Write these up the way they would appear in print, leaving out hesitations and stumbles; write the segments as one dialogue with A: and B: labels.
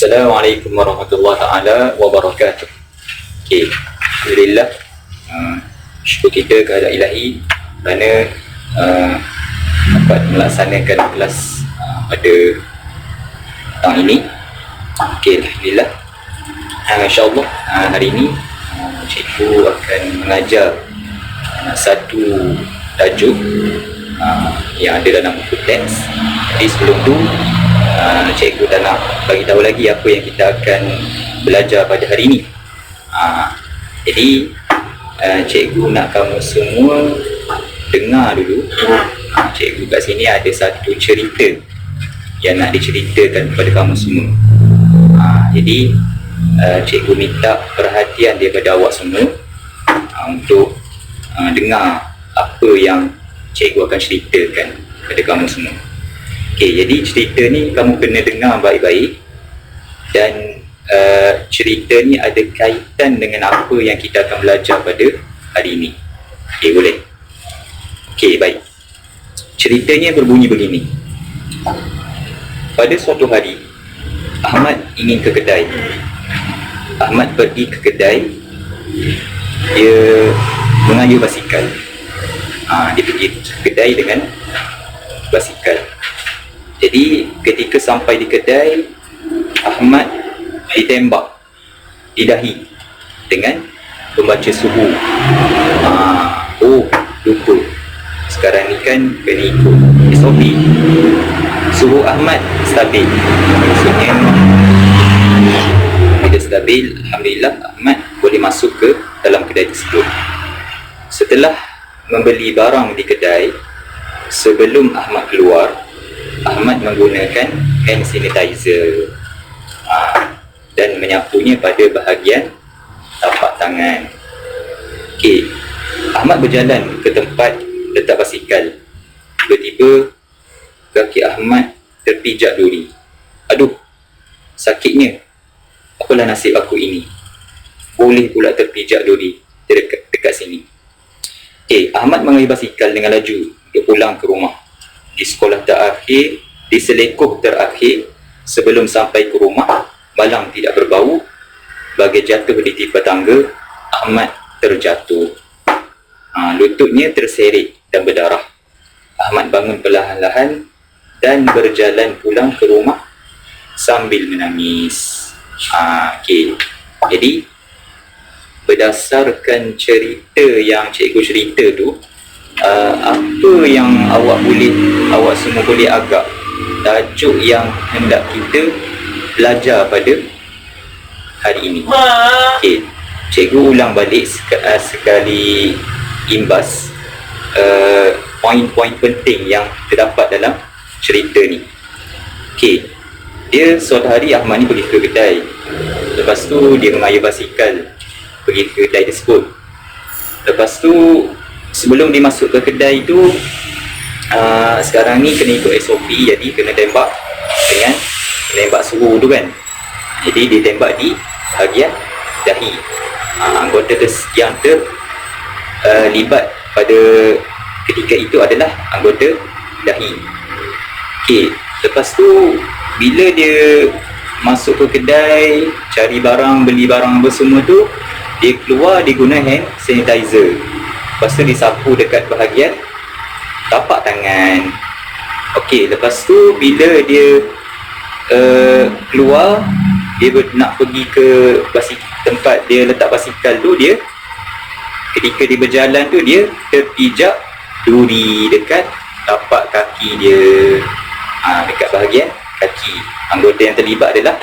A: Assalamualaikum warahmatullahi taala wabarakatuh. Okey, alhamdulillah, syukur kita kepada ilahi kerana dapat melaksanakan kelas pada petang ini. Okey, alhamdulillah. InsyaAllah hari ini cikgu akan mengajar satu tajuk yang ada dalam buku teks. Jadi sebelum tu cikgu dah nak bagi tahu lagi apa yang kita akan belajar pada hari ini. Jadi cikgu nak kamu semua dengar dulu. Cikgu kat sini ada satu cerita yang nak diceritakan kepada kamu semua. Jadi cikgu minta perhatian daripada awak semua untuk dengar apa yang cikgu akan ceritakan kepada kamu semua. Okey, jadi cerita ni kamu kena dengar baik-baik dan cerita ni ada kaitan dengan apa yang kita akan belajar pada hari ini. Okey, boleh? Okey, baik. Ceritanya berbunyi begini. Pada suatu hari, Ahmad ingin ke kedai. Ahmad pergi ke kedai. Dia mengayuh basikal. Dia pergi ke kedai dengan basikal. Jadi ketika sampai di kedai, Ahmad ditembak di dahi dengan pembaca suhu. Lupa. Sekarang ni kan kena ikut SOP. Suhu Ahmad stabil. Maksudnya bila stabil, alhamdulillah Ahmad boleh masuk ke dalam kedai tersebut. Setelah membeli barang di kedai, sebelum Ahmad keluar, Ahmad menggunakan hand sanitizer dan menyapunya pada bahagian tapak tangan. Okey, Ahmad berjalan ke tempat letak basikal. Tiba-tiba kaki Ahmad terpijak duri. Aduh, sakitnya. Apalah nasib aku ini. Boleh pula terpijak duri dekat sini. Okey, Ahmad mengayuh basikal dengan laju untuk pulang ke rumah. Di sekolah terakhir, di selekoh terakhir, sebelum sampai ke rumah, balang tidak berbau. Bagai jatuh di tipa tangga, Ahmad terjatuh. Lututnya terseret dan berdarah. Ahmad bangun perlahan-lahan dan berjalan pulang ke rumah sambil menangis. Okey. Jadi berdasarkan cerita yang cikgu cerita tu, apa yang awak semua boleh agak tajuk yang hendak kita belajar pada hari ini? Okey, cikgu ulang balik sekali imbas poin-poin penting yang terdapat dalam cerita ni. Okey, dia suatu hari Ahmad ni pergi ke kedai. Lepas tu dia mengayuh basikal pergi ke kedai tersebut. Lepas tu sebelum dia masuk ke kedai tu, sekarang ni kena ikut SOP. Jadi kena tembak dengan menembak suhu tu kan. Jadi dia tembak di bahagian dahi. Anggota yang terlibat pada ketika itu adalah anggota dahi. Okey, lepas tu bila dia masuk ke kedai, cari barang, beli barang apa semua tu, dia keluar, dia guna hand sanitizer. Lepas tu disapu dekat bahagian tapak tangan. Okey, lepas tu bila dia keluar, dia nak pergi ke tempat dia letak basikal tu, dia ketika dia berjalan tu, dia terpijak duri dekat tapak kaki dia. Dekat bahagian kaki. Anggota yang terlibat adalah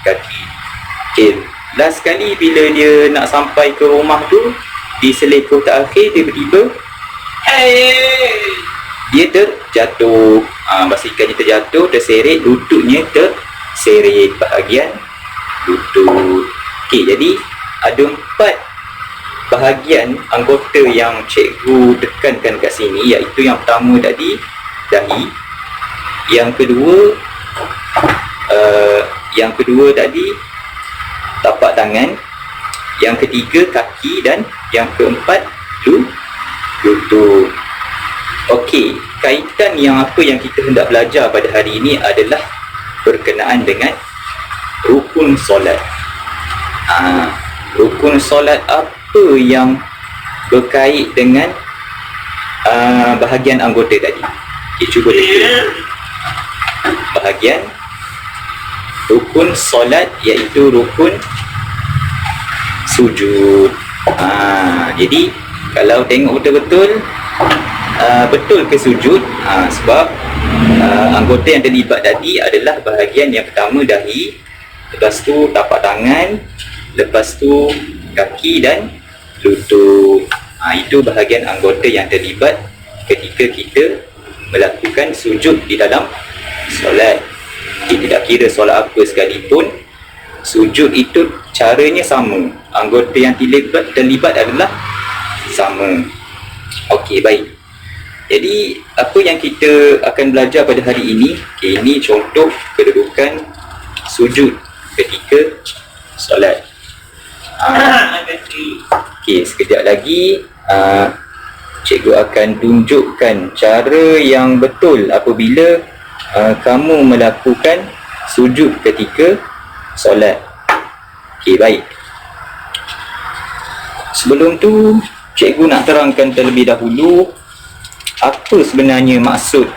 A: kaki. Okey, last sekali bila dia nak sampai ke rumah tu, di selekoh terakhir, tiba-tiba dia terjatuh. Basikalnya terjatuh, terseret, lututnya terseret bahagian lutut. Okey, jadi ada 4 bahagian anggota yang cikgu tekankan kat sini, iaitu yang pertama tadi dahi, yang kedua tadi tapak tangan, yang ketiga kaki, dan yang keempat lutut. Okey, kaitan yang apa yang kita hendak belajar pada hari ini adalah berkenaan dengan rukun solat. Rukun solat apa yang berkait dengan bahagian anggota tadi? Okay, cuba teka. Bahagian rukun solat iaitu rukun sujud. Jadi kalau tengok betul-betul, betul ke sujud? Sebab anggota yang terlibat tadi adalah bahagian yang pertama dahi, lepas tu tapak tangan, lepas tu kaki dan lutut. Itu bahagian anggota yang terlibat ketika kita melakukan sujud di dalam solat. Tidak kira solat apa sekalipun, sujud itu caranya sama, anggota yang terlibat adalah sama. Okey, baik. Jadi apa yang kita akan belajar pada hari ini, ini contoh kedudukan sujud ketika solat. Okey, sekejap lagi cikgu akan tunjukkan cara yang betul apabila kamu melakukan sujud ketika solat. Okey, baik. Sebelum tu, cikgu nak terangkan terlebih dahulu apa sebenarnya maksud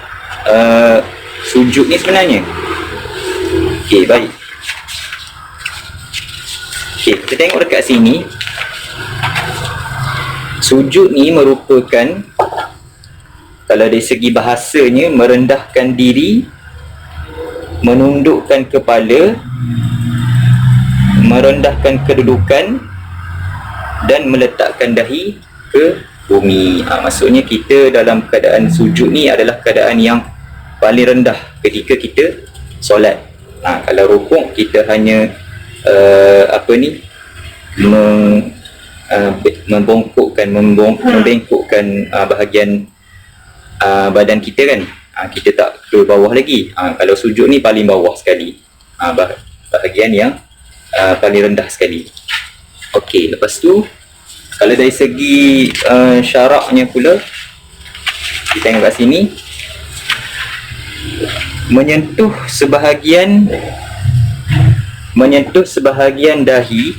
A: sujud ni sebenarnya. Okey, baik. Okey, kita tengok dekat sini. Sujud ni merupakan, kalau dari segi bahasanya, merendahkan diri, menundukkan kepala, merendahkan kedudukan dan meletakkan dahi ke bumi. Maksudnya kita dalam keadaan sujud ni adalah keadaan yang paling rendah ketika kita solat. Kalau rukuk kita hanya membengkokkan bahagian badan kita kan. Kita tak ke bawah lagi. Kalau sujud ni paling bawah sekali, bahagian yang paling rendah sekali. Okey, lepas tu kalau dari segi syaraknya pula, kita tengok kat sini, menyentuh sebahagian dahi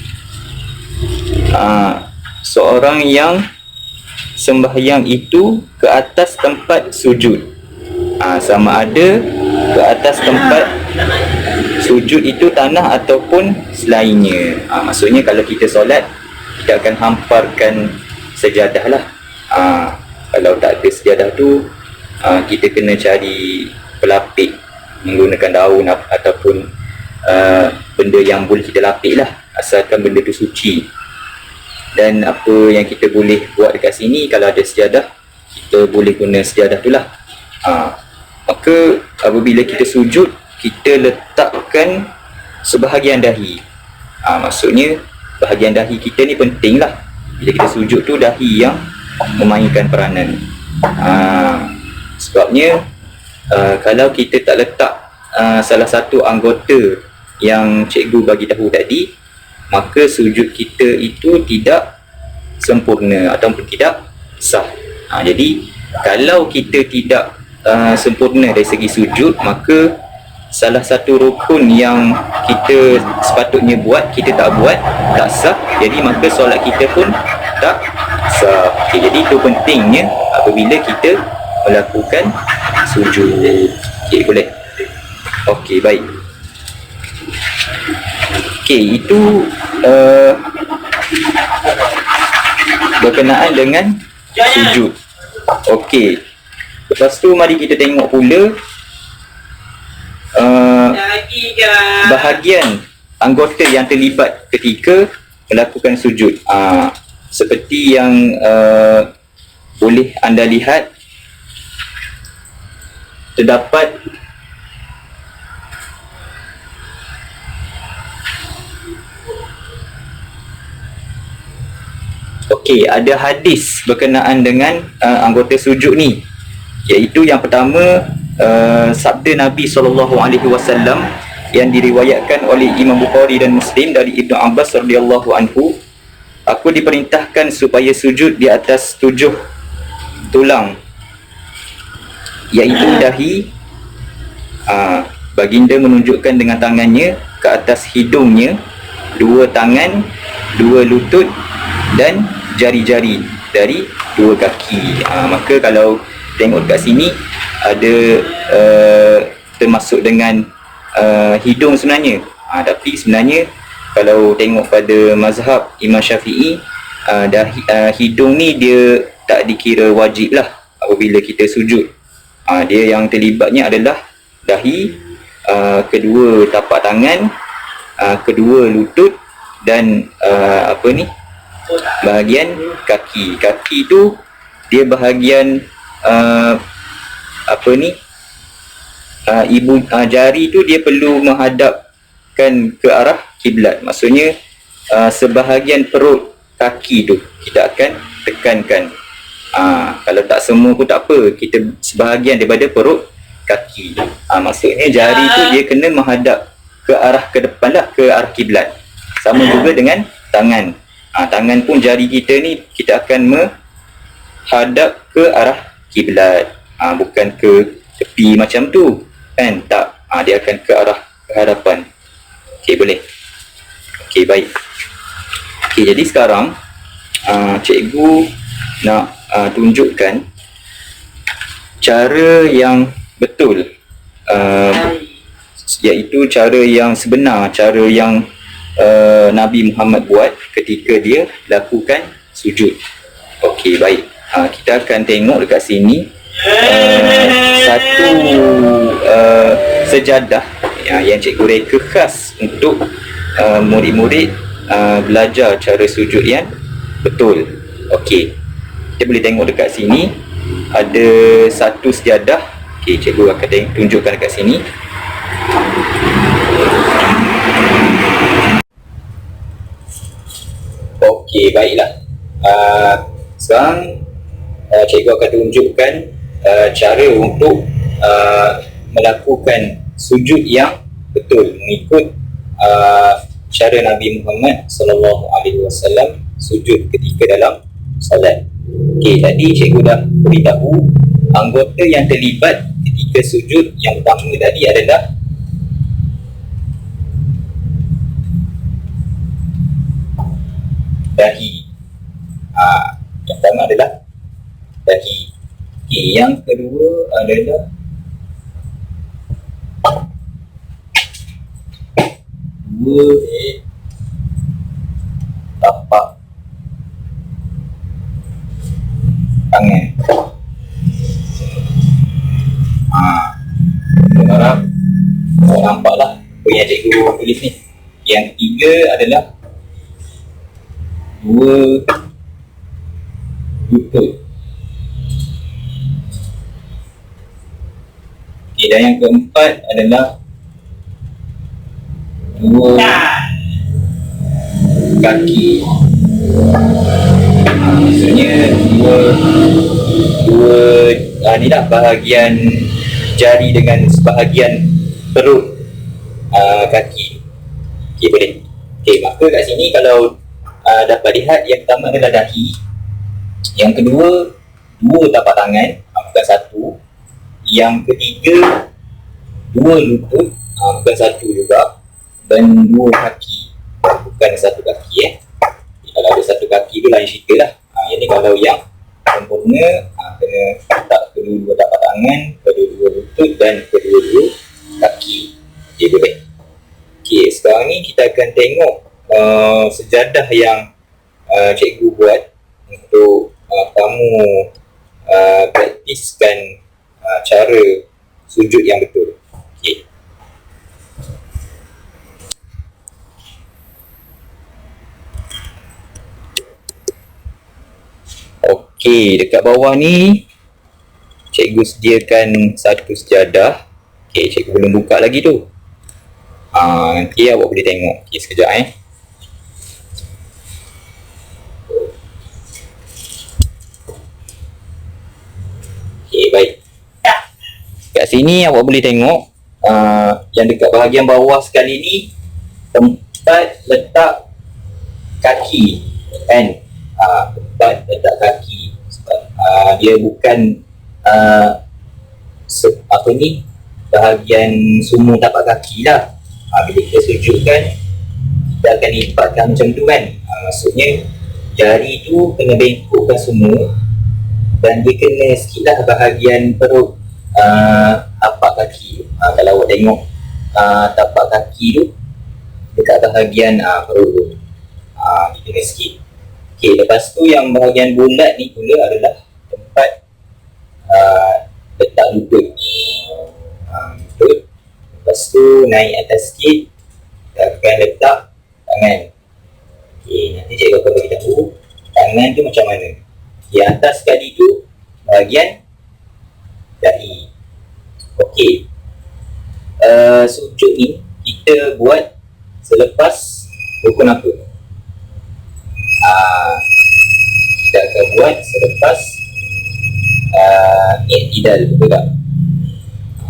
A: seorang yang sembahyang itu ke atas tempat sujud. Sama ada ke atas tempat sujud itu tanah ataupun selainnya. Maksudnya kalau kita solat, kita akan hamparkan sejadah lah. Kalau tak ada sejadah tu, kita kena cari pelapik menggunakan daun ataupun benda yang boleh kita lapik lah, asalkan benda tu suci. Dan apa yang kita boleh buat dekat sini, kalau ada sejadah, kita boleh guna sejadah tu lah. Maka apabila kita sujud, kita letakkan sebahagian dahi. Maksudnya bahagian dahi kita ni penting lah. Bila kita sujud tu, dahi yang memainkan peranan. Sebabnya kalau kita tak letak salah satu anggota yang cikgu bagi tahu tadi, maka sujud kita itu tidak sempurna ataupun tidak sah. Jadi kalau kita tidak sempurna dari segi sujud, maka salah satu rukun yang kita sepatutnya buat, kita tak buat, tak sah. Jadi maka solat kita pun tak sah. Jadi itu pentingnya apabila kita melakukan sujud. Boleh? Okey, baik. Itu berkenaan dengan sujud. Okey. Lepas tu mari kita tengok pula bahagian anggota yang terlibat ketika melakukan sujud. Seperti yang boleh anda lihat, terdapat ada hadis berkenaan dengan anggota sujud ni, iaitu yang pertama sabda Nabi SAW yang diriwayatkan oleh Imam Bukhari dan Muslim dari Ibnu Abbas radhiyallahu anhu, aku diperintahkan supaya sujud di atas 7 tulang, iaitu dahi. Baginda menunjukkan dengan tangannya ke atas hidungnya, 2 tangan, 2 lutut dan jari-jari dari 2 kaki. Maka kalau tengok kat sini ada termasuk dengan hidung sebenarnya. Tapi sebenarnya kalau tengok pada mazhab Imam Syafi'i, hidung ni dia tak dikira wajib lah apabila kita sujud. Dia yang terlibatnya adalah dahi, kedua tapak tangan, kedua lutut dan bahagian kaki. Kaki tu dia bahagian jari tu dia perlu menghadapkan ke arah kiblat. Maksudnya sebahagian perut kaki tu kita akan tekankan. Kalau tak semua pun tak apa, kita sebahagian daripada perut kaki. Maksudnya jari tu dia kena menghadap ke arah ke depan lah, ke arah kiblat. Sama juga dengan tangan. Tangan pun jari kita ni kita akan menghadap ke arah kiblat. Bukan ke tepi macam tu kan, tak. Dia akan ke arah hadapan. Okey, boleh. Okey, baik. Okey, jadi sekarang cikgu nak tunjukkan cara yang betul, iaitu cara yang sebenar, cara yang Nabi Muhammad buat ketika dia lakukan sujud. Okey, baik. Kita akan tengok dekat sini satu sejadah yang cikgu reka khas untuk murid-murid belajar cara sujud yang betul. Okey, kita boleh tengok dekat sini ada satu sejadah. Okey, cikgu akan tunjukkan dekat sini. Okey, baiklah. Sekarang cikgu akan tunjukkan cara untuk melakukan sujud yang betul mengikut cara Nabi Muhammad SAW sujud ketika dalam solat. Okey, tadi cikgu dah beritahu anggota yang terlibat ketika sujud yang pertama tadi adalah dahi. Yang pertama adalah dahi. Okey, yang kedua adalah dua tapak tangan. Harap nampaklah apa yang cikgu tulis ni. Yang ketiga adalah dua lutut. Okey, dan yang keempat adalah dua kaki. Maksudnya dua ni dah bahagian jari dengan sebahagian perut kaki. Okey, boleh. Okey, maka kat sini kalau dapat lihat, yang pertama adalah dahi, yang kedua dua tapak tangan, bukan satu, yang ketiga dua lutut, bukan satu juga, dan dua kaki, bukan satu kaki. Kalau ada satu kaki tu lain cerita lah. Yang ni kalau yang sempurna, kena letak kedua-dua tapak tangan, kedua-dua lutut dan kedua-dua kaki. Okey, boleh. Okey, sekarang ni kita akan tengok sejadah yang cikgu buat untuk kamu praktiskan cara sujud yang betul. Okey. Okey, dekat bawah ni cikgu sediakan satu sejadah. Okey, cikgu belum buka lagi tu. Nanti awak boleh tengok. Okey, sekejap Okey, baik. Kat sini awak boleh tengok yang dekat bahagian bawah sekali ni tempat letak kaki, kan? Tempat letak kaki. Dia bukan bahagian sumur tapak kaki lah. Bila kita sujud kan, kita akan lipatkan macam tu kan. Maksudnya jari tu kena bengkokkan semua, dan dia kena sikit lah bahagian perut tapak kaki. Kalau awak tengok tapak kaki tu dekat bahagian perut tu, dia kena sikit. Okay, lepas tu yang bahagian bulat ni pula adalah tempat letak lutut. Lutut. Lepas tu naik atas sikit, kita akan letak tangan. Okay, nanti cikgu akan bagi tahu tangan tu macam mana. Di atas sekali tu bahagian dahi. Okey. Sujud ni kita buat selepas rukun apa? Kita akan buat selepas i'tidal, betul tak?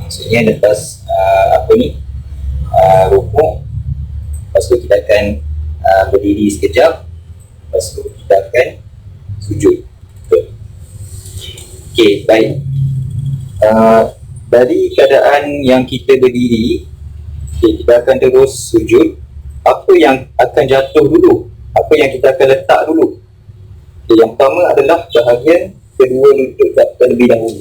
A: Maksudnya lepas rukuk. Lepas tu kita akan berdiri sekejap. Lepas tu kita akan sujud. Okey, baik. Dari keadaan yang kita berdiri, kita akan terus sujud. Apa yang akan jatuh dulu? Apa yang kita akan letak dulu? Yang pertama adalah bahagian kedua lutut terlebih dahulu.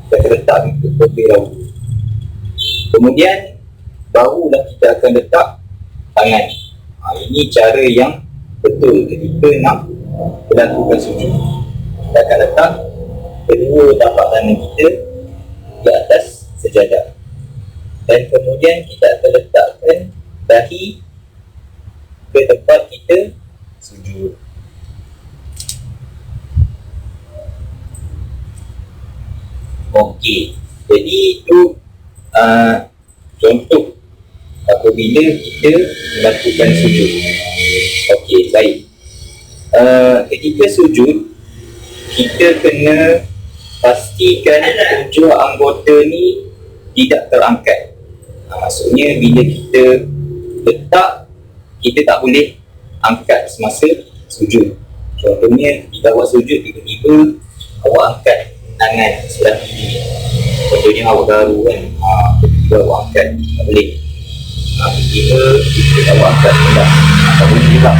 A: Kita akan letak lutut terlebih dahulu. Kemudian barulah kita akan letak tangan. Ini cara yang betul ketika nak melakukan sujud. Kita akan letak kedua tapak tangan kita di atas sejadah, dan kemudian kita akan letakkan dahi ke tempat kita sujud. Okey, jadi itu contoh apabila kita melakukan sujud. Okey, baik. Ketika sujud, kita kena pastikan tujuh anggota ni tidak terangkat. Maksudnya bila kita letak, kita tak boleh angkat semasa sujud. Contohnya bila awak sujud, tiba-tiba awak angkat tangan sebelah kiri. Contohnya awak baru kan, tiba-tiba awak angkat, tak boleh. Tiba-tiba awak angkat sebelah, tak boleh juga.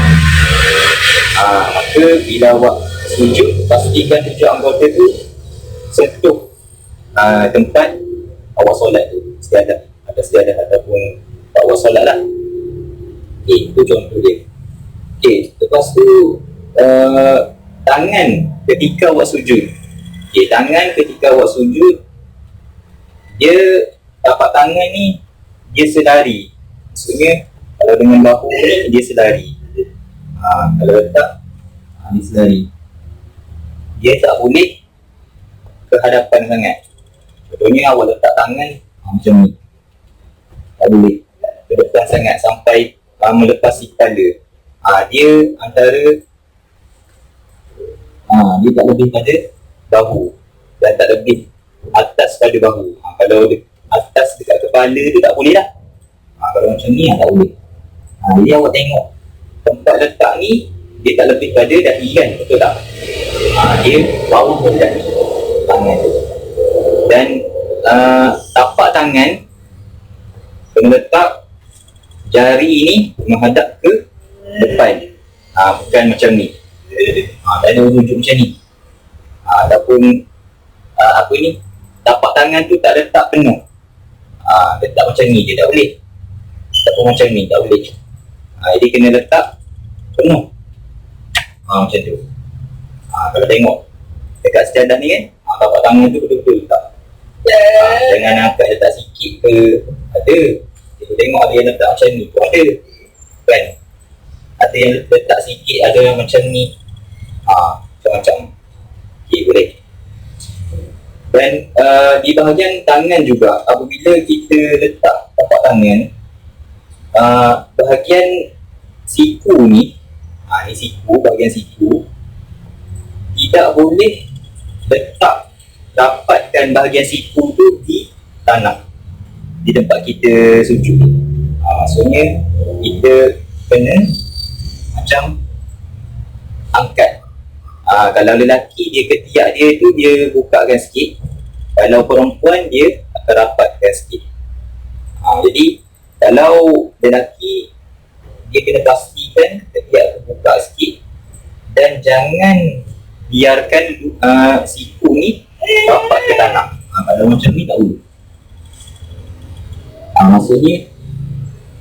A: Maka bila awak sujud, pastikan tujuh anggota tu sentuh tempat awak solat tu, sejadah, atas sejadah ataupun awak solat lah. Okay, itu contoh dia. Okay, lepas tu tangan ketika awak sujud. Okay, tangan ketika awak sujud, dia tapak tangan ni dia selari. Maksudnya kalau dengan bahu ni dia selari. Kalau letak dia selari. Dia tak boleh ke hadapan sangat. Contohnya awak letak tangan macam ni, tak boleh ke depan sangat sampai melepasi kepala. Dia antara dia tak lebih pada bahu dan tak lebih atas pada bahu. Kalau atas dekat kepala tu tak boleh lah. Kalau macam ni tak boleh. Jadi awak tengok tempat letak ni, dia tak lebih pada dahi kan, betul tak? Dia bawah pada dahi tangan tu. Dan tapak tangan kena letak jari ni menghadap ke depan, bukan macam ni. Tak ada wujud macam ni. Ataupun tapak tangan tu tak letak penuh. Letak macam ni dia tak boleh. Ataupun macam ni tak boleh. Jadi kena letak penuh. Macam tu. Kalau tengok dekat sejadah ni kan, tapak tangan tu betul-betul letak. Jangan angkat letak sikit ke, ada. Kita tengok ada yang letak macam ni pun ada kan. Ada yang letak sikit, ada yang macam ni. Macam-macam. Okay, boleh. Dan di bahagian tangan juga, apabila kita letak tapak tangan, bahagian siku ni, ni siku, bahagian siku tidak boleh letak, dapatkan bahagian siku tu di tanah, di tempat kita sujud. Maksudnya kita kena macam angkat. Kalau lelaki dia ketiak dia tu dia bukakan sikit, kalau perempuan dia akan rapatkan sikit. Jadi Kalau lelaki, dia kena pastikan ketiak terbuka sikit dan jangan biarkan siku ni rapat ke tanah. Kalau macam ni tak boleh. Maksudnya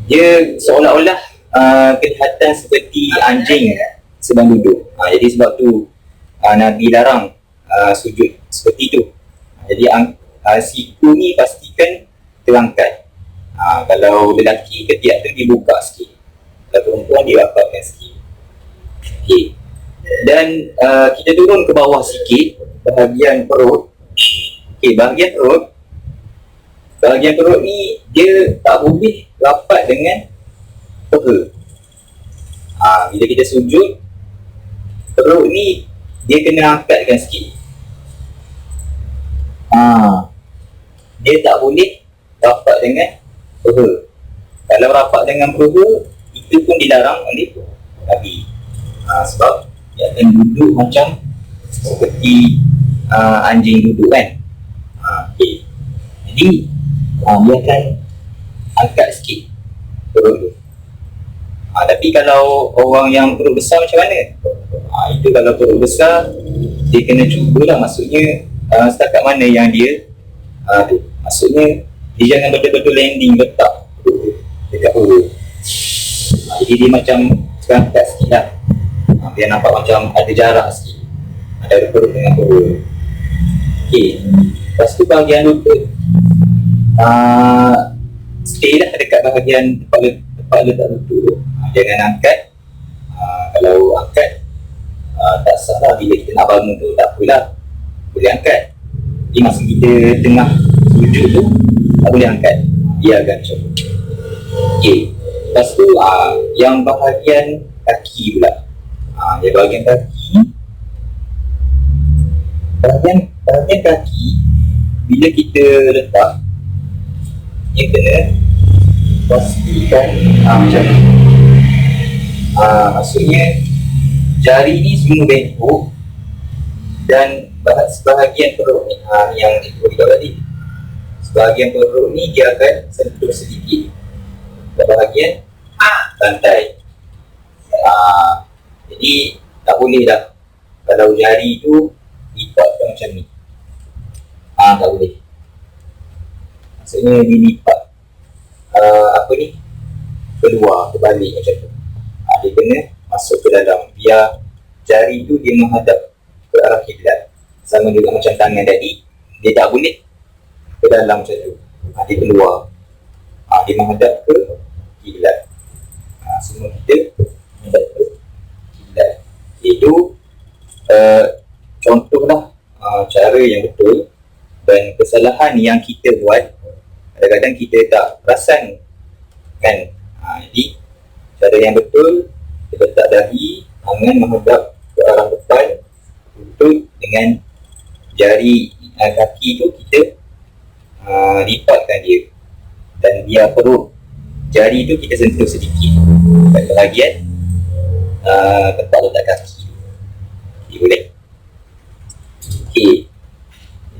A: dia seolah-olah kelihatan seperti anjing sedang duduk. Jadi sebab tu Nabi larang sujud seperti itu. Jadi siku ni pastikan terangkat. Kalau lelaki ketiak tu dibuka sikit, kalau perempuan dia rapatkan sikit. Okay. Dan kita turun ke bawah sikit, bahagian perut. Okay, bahagian perut ni dia tak boleh rapat dengan perut. Bila kita sujud, perut ni dia kena angkatkan sikit. Dia tak boleh rapat dengan perut. Kalau rapat dengan perut, itu pun dilarang oleh Nabi. Sebab dia akan duduk macam seperti anjing duduk kan. Okay. Jadi dia akan angkat sikit perut tu. Tapi kalau orang yang perut besar macam mana? Itu kalau perut besar, dia kena cubalah, maksudnya setakat mana yang dia tu. Maksudnya dia jangan betul-betul landing letak dekat perut. Jadi dia macam terangkat sikit lah. Biar nampak macam ada jarak sikit antara perut dengan perut. Okay. Lepas tu bahagian lutut, stay lah dekat bahagian tempat letak lutut. Jangan angkat. Kalau angkat tak sah lah. Bila kita nak bangun tu tak apalah, boleh angkat. Jadi masa kita tengah sujud tu tak boleh angkat, biarkan macam tu. Okay. Lepas tu yang bahagian kaki pula. Yang bahagian kaki bila kita letak, dia kena pastikan macam ni. Maksudnya jari ni semua bengkok dan sebahagian perut ni yang ikut tadi, sebahagian perut ni dia akan sentuh sedikit ke bahagian lantai. Jadi tak boleh dah kalau jari tu lipatkan macam ni. Tak boleh. Maksudnya dilipat keluar, terbalik macam tu. Dia kena masuk ke dalam, biar jari tu dia menghadap ke arah kiblat. Sama juga macam tangan tadi, dia tak boleh ke dalam macam tu. Dia keluar, dia menghadap ke kiblat. Semua kita menghadap ke kiblat. Itu contohlah cara yang betul. Dan kesalahan yang kita buat, kadang-kadang kita tak perasan kan. Jadi cara yang betul, kita letak dahi, tangan menghadap ke arah depan, lutut dengan jari kaki tu kita lipatkan dia, dan biar perut jari tu kita sentuh sedikit kat bahagian tempat letak kaki. Okay, boleh? Okay.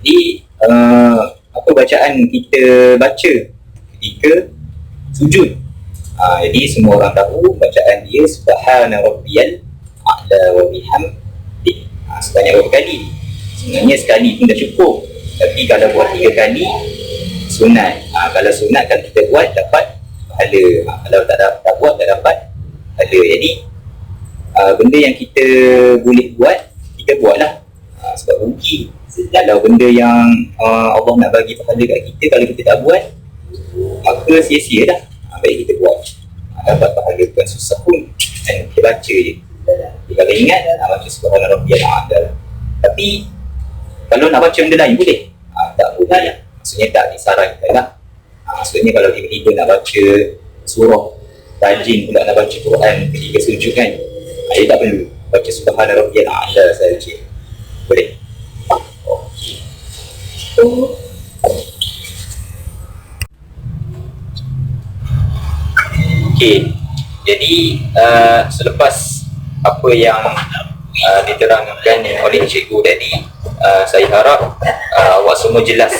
A: Jadi apa bacaan kita baca ketika sujud? Jadi semua orang tahu bacaan dia subhana rabbiyal a'la wa bihamdih. Sebanyak berapa kali? Sebenarnya sekali pun dah cukup, tapi kalau buat 3 kali sunat. Kalau sunat kan kita buat dapat pahala, kalau tak buat tak dapat pahala. Jadi benda yang kita boleh buat, kita buatlah. Sebab rugi kalau benda yang Allah nak bagi pahala kat kita, kalau kita tak buat, maka sia-sia dah. Baik kita buat, dapat pahala, bukan susah pun, dan kita baca je. Kalau ingat, baca subhana rabbiyal a'la. Tapi kalau nak baca benda lain boleh? Tak boleh. Maksudnya tak disarankan lah. Maksudnya kalau tiba-tiba nak baca surah tajin pula, nak baca Quran ketika sujud kan, dia tak perlu baca subhana rabbiyal a'la saja. Boleh? Okey, jadi selepas apa yang diterangkan oleh cikgu tadi, saya harap awak semua jelas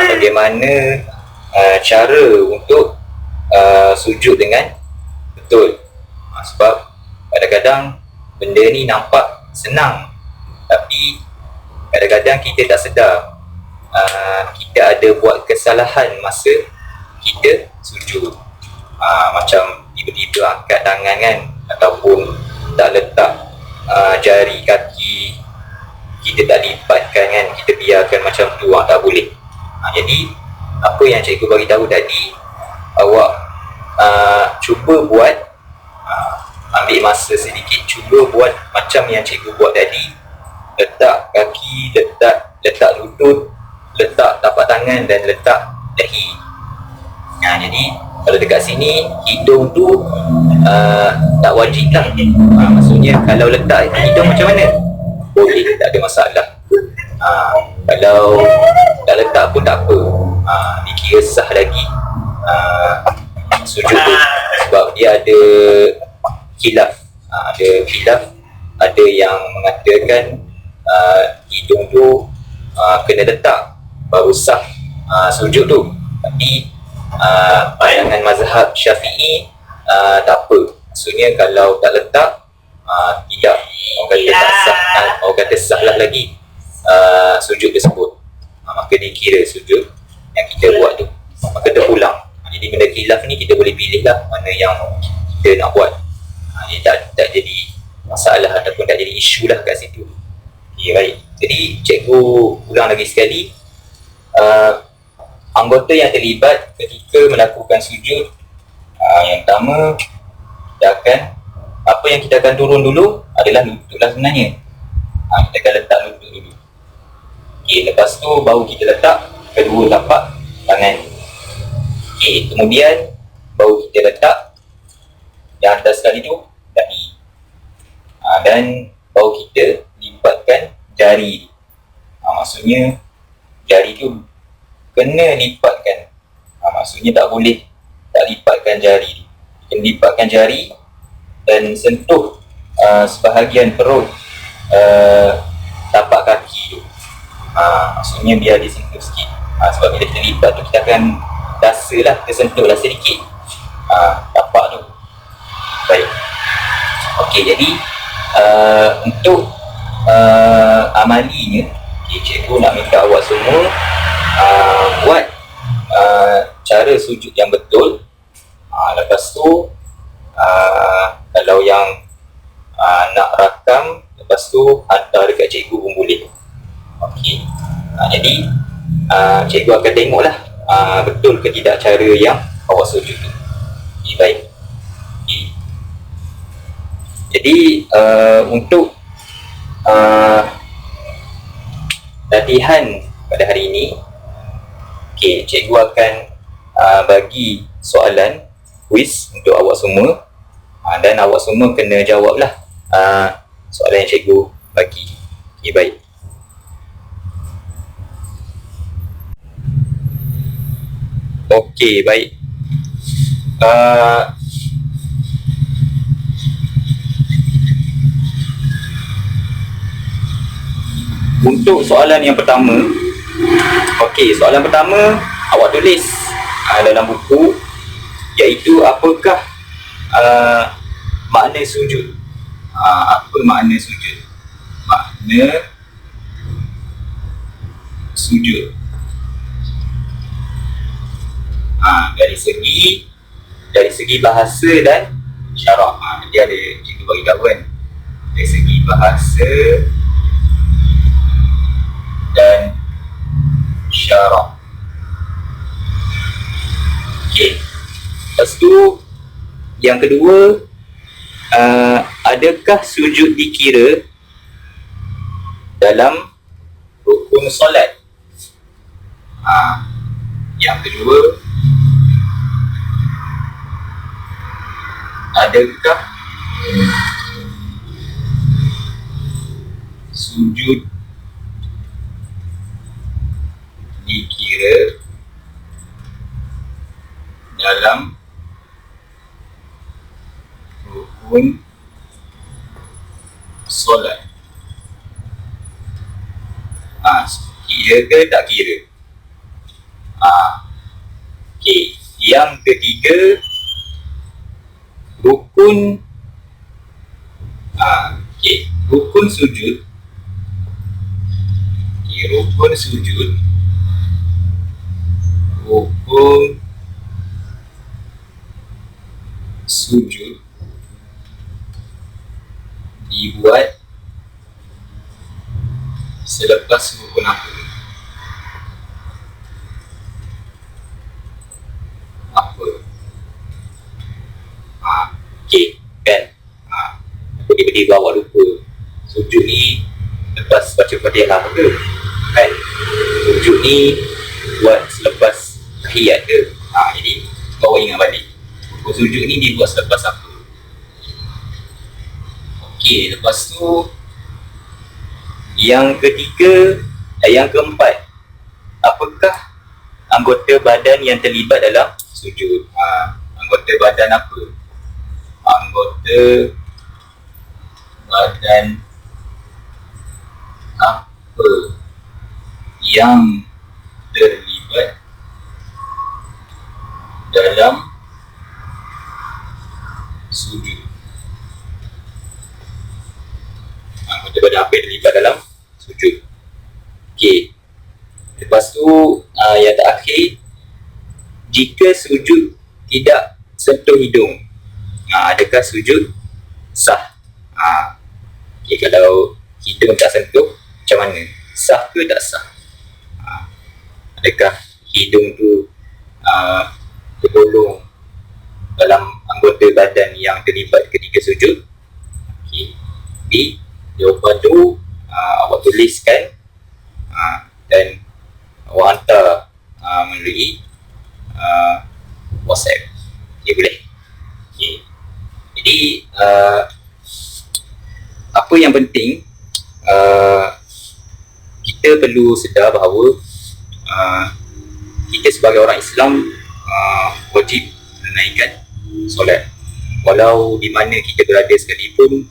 A: bagaimana cara untuk sujud dengan betul. Sebab kadang-kadang benda ni nampak senang, tapi kadang-kadang kita tak sedar kita ada buat kesalahan masa kita sujud. Macam tiba-tiba angkat tangan kan, ataupun tak letak jari kaki, kita tak lipatkan kan, kita biarkan macam tu, tak boleh. Jadi apa yang cikgu bagi tahu tadi, awak cuba buat, ambil masa sedikit, cuba buat macam yang cikgu buat tadi. Letak kaki, letak lutut, letak tapak tangan dan letak dahi. Jadi kalau dekat sini hidung tu tak wajib lah. Maksudnya kalau letak hidung macam mana? Boleh, tak ada masalah. Kalau tak letak pun tak apa, dikira sah lagi sujud tu. Sebab dia ada khilaf. Ada yang mengatakan hidung tu kena letak baru sah sujud tu. Tapi pandangan mazhab Syafi'i tak apa. Maksudnya kalau tak letak tidak, orang kata tak sah, orang kata sah lah lagi sujud tersebut. Maka dikira sujud yang kita buat tu, maka terpulang. Jadi benda khilaf ni kita boleh pilih lah mana yang kita nak buat. Jadi tak jadi masalah ataupun tak jadi isu lah kat situ. Okay, baik. Jadi cikgu ulang lagi sekali, anggota yang terlibat ketika melakukan sujud, yang pertama kita akan turun dulu adalah lutut lah sebenarnya. Kita akan letak lutut dulu. Okay, lepas tu baru kita letak kedua tapak tangan. Okay, kemudian baru kita letak yang atas sekali tu dahi. Dan baru kita lipatkan jari. Maksudnya jari tu kena lipatkan. Maksudnya tak boleh tak lipatkan jari. Kena lipatkan jari dan sentuh sebahagian perut tapak kaki tu. Maksudnya biar disentuh sikit. Sebab bila kita lipat tu kita akan rasa lah, tersentuh lah sedikit tapak tu. Baik. Okey, jadi untuk amalinya, cikgu nak minta awak semua buat cara sujud yang betul. Lepas tu kalau yang nak rakam, lepas tu hantar dekat cikgu pun boleh. Okey. Jadi cikgu akan tengoklah betul ke tidak cara yang awak sujud tu. Okay, baik. Okay. Jadi untuk latihan pada hari ini, okay, cikgu akan bagi soalan quiz untuk awak semua, dan awak semua kena jawablah soalan yang cikgu bagi. Okay, baik. Okey, baik. Untuk soalan yang pertama, okey, soalan pertama awak tulis dalam buku, iaitu apakah makna sujud. Apa makna sujud? Makna sujud dari segi bahasa dan syarak. Dia ada cikgu bagi tahu kan, dari segi bahasa dan syarak. Okey. Lepas tu yang kedua, adakah sujud dikira dalam rukun solat? Yang kedua, adakah sujud dikira dalam rukun solat? Kira ke tak kira? Okey, Yang ketiga, rukun rukun sujud. Rukun sujud dibuat selepas rukun apa? Kan? Tiba-tiba awak lupa sujud ni lepas baca Fatihah ke? Kan? Sujud ni buat selepas tahiyat ke? Jadi bawa ingat balik. Sujud ni dibuat selepas apa? Lepas tu yang ketiga, yang keempat, apakah anggota badan yang terlibat dalam sujud? Anggota badan apa? Anggota badan apa yang terlibat dalam sujud? Anggota badan apa yang terlibat dalam sujud? Lepas tu yang terakhir, jika sujud tidak sentuh hidung, adakah sujud sah? Kalau hidung tak sentuh, macam mana? Sah ke tak sah? Adakah hidung tu tergolong dalam anggota badan yang terlibat ketika sujud? Jadi jawapan tu awak tuliskan dan awak hantar melalui WhatsApp. Boleh? Jadi apa yang penting, kita perlu sedar bahawa kita sebagai orang Islam wajib menunaikan solat, walau di mana kita berada sekalipun,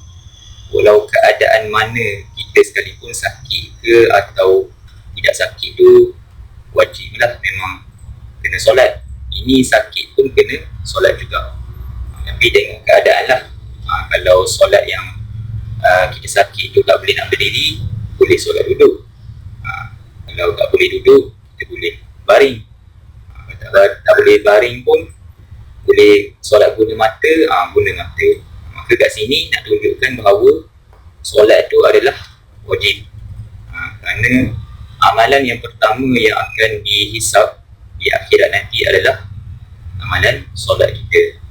A: walau keadaan mana kita sekalipun, sakit ke atau tidak sakit tu wajiblah memang kena solat. Ini sakit pun kena solat juga, tapi tengok keadaan lah. Kalau solat yang kita sakit tu tak boleh nak berdiri, boleh solat duduk. Kalau tak boleh duduk, kita boleh baring. Kalau tak boleh baring pun boleh solat guna mata, guna mata. Maka kat sini nak tunjukkan bahawa solat tu adalah wajib. Kerana amalan yang pertama yang akan dihisap di akhirat nanti adalah amalan solat kita.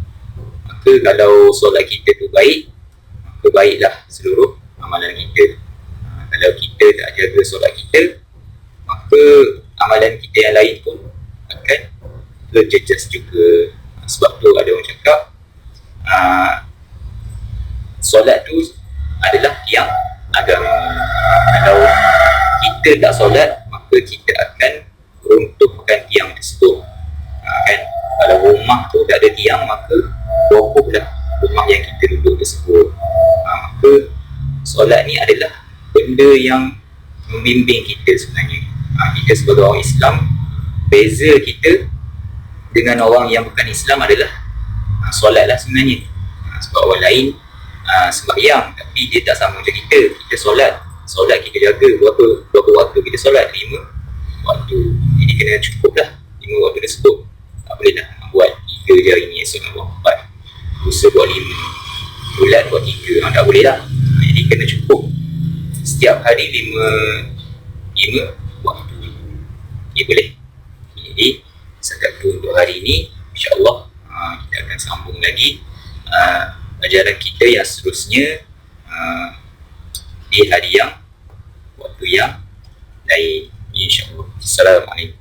A: Maka kalau solat kita tu baik, maka baiklah seluruh amalan kita. Kalau kita tak jaga solat kita, maka amalan kita yang lain pun akan terjejas juga. Sebab tu ada orang cakap solat tu adalah tiang agama. Kalau kita tak solat, maka kita akan runtuhkan tiang tersebut. Kan? Kalau rumah tu tak ada tiang, maka robohlah rumah yang kita duduk tersebut. Maka solat ni adalah benda yang membimbing kita sebenarnya. Kita sebagai orang Islam, beza kita dengan orang yang bukan Islam adalah solat lah sebenarnya. Sebab orang lain sembahyang, tapi dia tak sama macam kita. Kita solat kita jaga. Berapa waktu kita solat? 5 waktu. Jadi kena cukup lah 5 waktu tersebut. Tak boleh lah buat 3 je hari ni, esok nak buat 4, lusa buat 5, bulan buat 3. Tak boleh lah. Jadi kena cukup setiap hari 5 waktu. Boleh. Jadi setakat tu untuk hari ini. InsyaAllah kita akan sambung lagi ajaran kita yang seterusnya di hari yang waktu yang lain, InsyaAllah. Assalamualaikum.